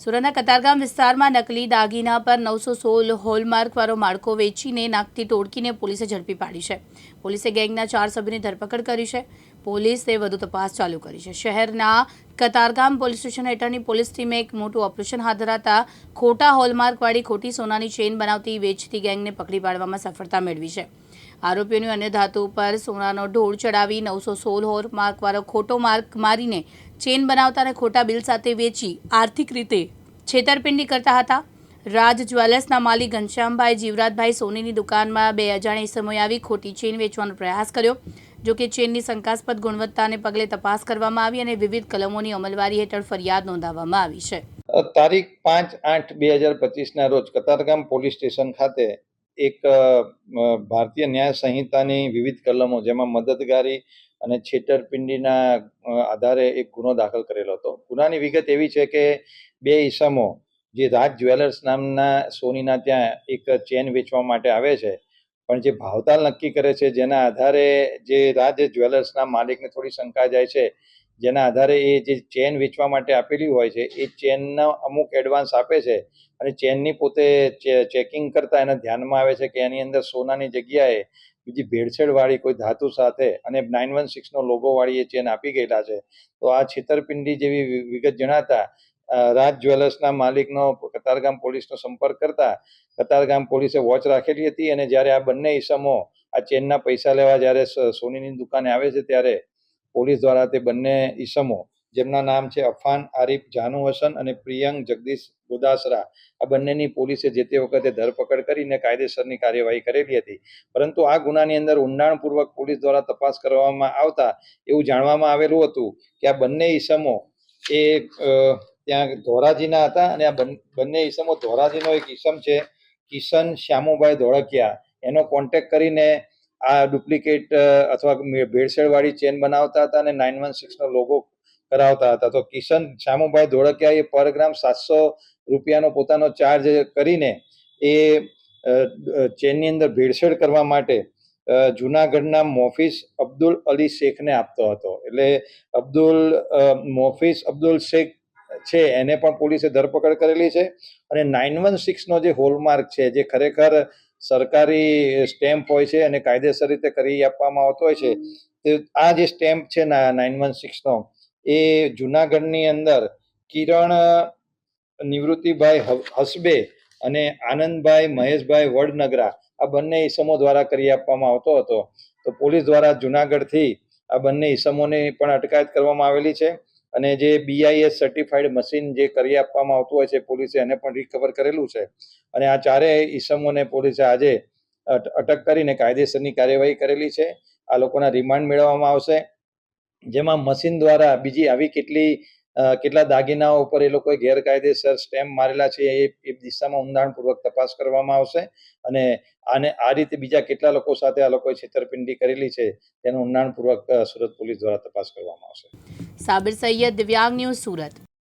સુરતના કતારગામ વિસ્તારમાં નકલી દાગીના પર 916 હોલમાર્કવાળો માળખો વેચીને નાખતી ટોળકીને પોલીસે ઝડપી પાડી છે। પોલીસે ગેંગના 4 સભ્યોની ધરપકડ કરી છે। પોલીસે વધુ તપાસ ચાલુ કરી છે। શહેરના કતારગામ પોલીસ સ્ટેશન હેઠળની પોલીસ ટીમે એક મોટું ઓપરેશન હાથ ધરાતા ખોટા હોલમાર્કવાળી ખોટી સોનાની ચેઇન બનાવતી વેચતી ગેંગને પકડી પાડવામાં સફળતા મેળવી છે। આરોપીઓની અન્ય ધાતુ પર સોનાનો ઢોળ ચડાવી 916 હોલમાર્કવાળો ખોટો માર્ક મારીને ચેઇન બનાવતા અને ખોટા બિલ સાથે વેચી આર્થિક રીતે છેતરપિંડી કરતા હતા। રાજ જ્વેલર્સના માલિક ઘનશ્યામભાઈ જીવરાજભાઈ સોનીની દુકાનમાં 2 અજાણ્યા ઇસમોએ આવી ખોટી ચેઇન વેચવાનો પ્રયાસ કર્યો। જો કે ચેઇનની શંકાસ્પદ ગુણવત્તાને પગલે તપાસ કરવામાં આવી અને વિવિધ કલમોની અમલવારી હેઠળ ફરિયાદ નોંધાવવામાં આવી છે। તારીખ 5/8/2025ના રોજ કતારગામ પોલીસ સ્ટેશન ખાતે એક ભારતીય ન્યાય સંહિતાની વિવિધ કલમો જેમાં મદદગારી અને છેતરપિંડીના આધારે એક ગુનો દાખલ કરેલો હતો। ગુનાની વિગત એવી છે કે 2 ઈસમો જે રાજ જ્વેલર્સ નામના સોનીના ત્યાં એક ચેન વેચવા માટે આવે છે, પણ જે ભાવતાલ નક્કી કરે છે જેના આધારે જે રાજ જ્વેલર્સના માલિકને થોડી શંકા જાય છે, જેના આધારે એ જે ચેન વેચવા માટે આપેલી હોય છે એ ચેનનો અમુક એડવાન્સ આપે છે અને ચેનની પોતે ચેકિંગ કરતા એને ધ્યાનમાં આવે છે કે એની અંદર સોનાની જગ્યાએ બીજી ભેળસેળવાળી કોઈ ધાતુ સાથે અને 916નો લોગોવાળી એ ચેન આપી ગયેલા છે। તો આ છેતરપિંડી જેવી વિગત જણાતા રાજ જ્વેલર્સના માલિકનો કતારગામ પોલીસનો સંપર્ક કરતા કતારગામ પોલીસે વોચ રાખેલી હતી અને જ્યારે આ બંને ઈસમો આ ચેનના પૈસા લેવા જ્યારે સોનીની દુકાને આવે છે ત્યારે પોલીસ દ્વારા તે બંને ઈસમો જેમના નામ છે અફાન આરિફ જાનુ હસન અને પ્રિયંક જગદીશ ગોદાસરા, આ બંનેની પોલીસે જે તે વખતે ધરપકડ કરીને કાયદેસરની કાર્યવાહી કરેલી હતી। પરંતુ આ ગુનાની અંદર ઊંડાણપૂર્વક પોલીસ દ્વારા તપાસ કરવામાં આવતા એવું જાણવામાં આવેલું હતું કે આ બંને ઈસમો એ ત્યાં ધોરાજીના હતા અને આ બંને ઈસમો ધોરાજીનો એક ઈસમ છે કિશન શ્યામુભાઈ ધોળકિયા, એનો કોન્ટેક્ટ કરીને આ ડુપ્લિકેટ અથવા ભેળસેળવાળી ચેન બનાવતા હતા અને 916નો લોગો કરાવતા હતા। તો કિશન શ્યામુભાઈ ધોળકિયા એ પર ગ્રામ 700 રૂપિયાનો પોતાનો ચાર્જ કરીને એ ચેનની અંદર ભેળસેળ કરવા માટે જુનાગઢના મોફીસ અબ્દુલ અલી શેખને આપતો હતો। એટલે મોફીસ અબ્દુલ શેખ છે એને પણ પોલીસે ધરપકડ કરેલી છે અને 916નો જે હોલમાર્ક છે જે ખરેખર સરકારી સ્ટેમ્પ હોય છે અને કાયદેસર રીતે કરી આપવામાં આવતો હોય છે, તે આ જે સ્ટેમ્પ છે 916નો એ જુનાગઢની અંદર કિરણ નિવૃત્તિભાઈ હસબે અને આનંદભાઈ મહેશભાઈ વડનગરા આ બંને ઈસમો દ્વારા કરી આપવામાં આવતો હતો। તો પોલીસ દ્વારા જુનાગઢથી આ બંને ઈસમોની પણ અટકાયત કરવામાં આવેલી છે અને જે BIS સર્ટિફાઈડ મશીન જે કરી આપવામાં આવતું હોય છે પોલીસે એને પણ રિકવર કરેલું છે અને આ ચારેય ઈસમોને પોલીસે આજે અટક કરીને કાયદેસરની કાર્યવાહી કરેલી છે। આ લોકોના રિમાન્ડ મેળવવામાં આવશે, જેમાં મશીન દ્વારા બીજી આવી કેટલા દાગીનાઓ ઉપર એ લોકોએ ગેરકાયદેસર સ્ટેમ્પ મારેલા છે એ દિશામાં ઊંડાણપૂર્વક તપાસ કરવામાં આવશે અને આ રીતે બીજા કેટલા લોકો સાથે આ લોકોએ છેતરપિંડી કરેલી છે તેનું ઊંડાણપૂર્વક સુરત પોલીસ દ્વારા તપાસ કરવામાં આવશે। સાબિર સૈયદ, દિવ્યાંગ ન્યૂઝ, સુરત।